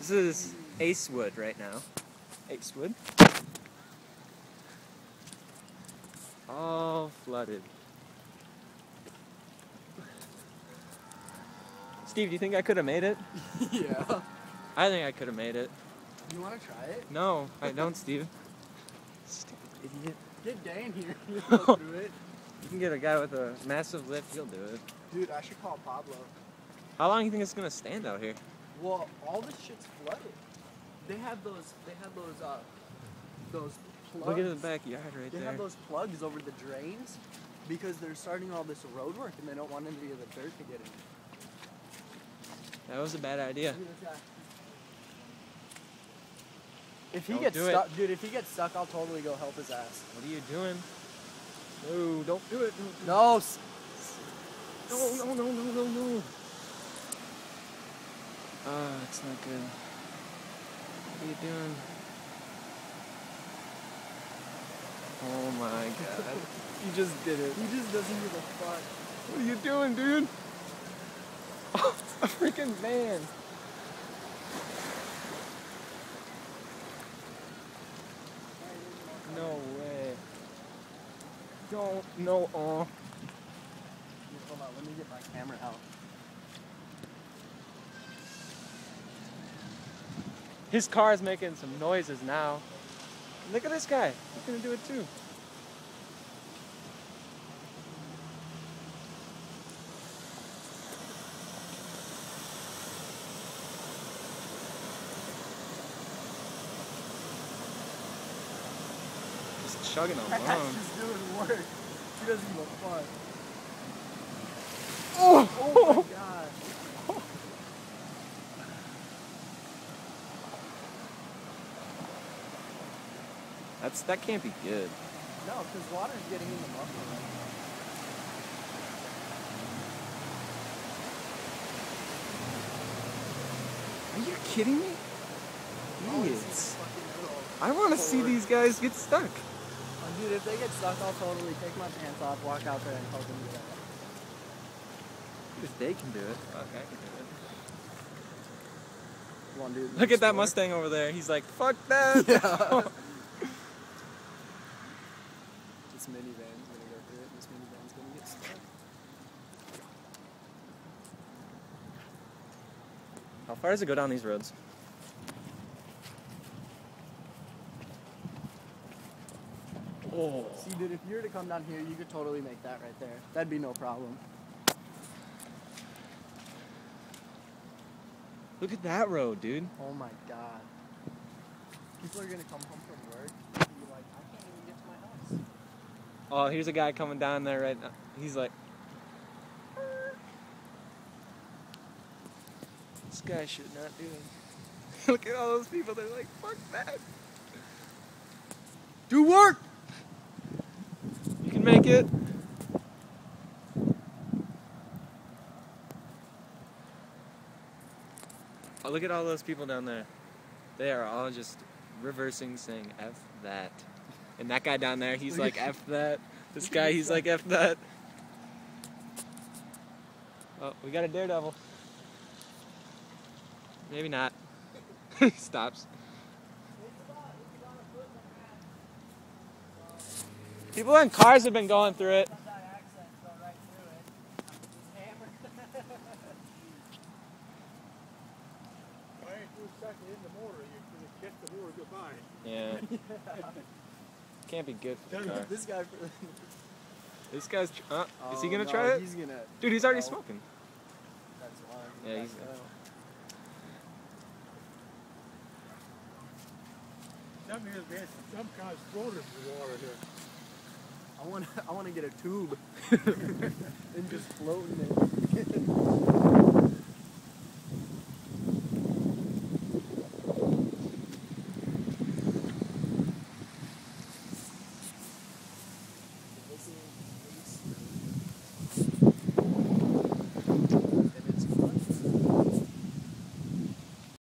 This is Acewood right now. Acewood. All flooded. Steve, do you think I could have made it? Yeah. I think I could have made it. You want to try it? No, I don't, Steve. Stupid idiot. Get Dane here. He'll go through it. You can get a guy with a massive lift, he'll do it. Dude, I should call Pablo. How long do you think it's gonna stand out here? Well, all this shit's flooded. They have those plugs. Look at the backyard right They there. have those plugs over the drains because they're starting all this road work and they don't want any of the dirt to get in. That was a bad idea. If he Don't gets do it. stuck, dude, if he gets stuck, I'll totally go help his ass. What are you doing? No, don't do it. Don't do No. it. No. It's not good. What are you doing? Oh my god. You just did it. He just doesn't give a fuck. What are you doing, dude? Oh, a freaking van. No way. Don't. No. Hold on, let me get my camera out. His car is making some noises now. Look at this guy. He's gonna do it too. Just chugging along. That's just doing work. He doesn't give a fuck. Oh! Oh my god. That can't be good. No, because water's getting in the muffler. Are you kidding me? Oh, this is Idiots. fucking little I want to see forward. these guys get stuck. Oh, dude, if they get stuck, I'll totally take my pants off, walk out there, and help them get out. If they can do it, fuck, I can do it. Come on, dude. Look at that Score. Mustang over there. He's like, fuck that. Yeah. This minivan's gonna go through it. This minivan's gonna get stuck. How far does it go down these roads? Oh. See, dude, if you were to come down here, you could totally make that right there. That'd be no problem. Look at that road, dude. Oh my god. People are gonna come home from work and be like, I can't even get to my house. Oh, here's a guy coming down there right now. He's like, this guy should not do it. Look at all those people. They're like, fuck that. Do work! You can make it. Oh, look at all those people down there. They are all just reversing, saying F that. And that guy down there, he's like, F that. This guy, he's like, F that. Oh, we got a daredevil. Maybe not. He stops. People in cars have been going through it. Yeah. Can't be good for the car. This guy. This guy's. Is he gonna no, try it? He's gonna. Dude, he's already no. smoking. That's why. Yeah, he's. Some kind of floated in the water here. I want to get a tube and just float in it.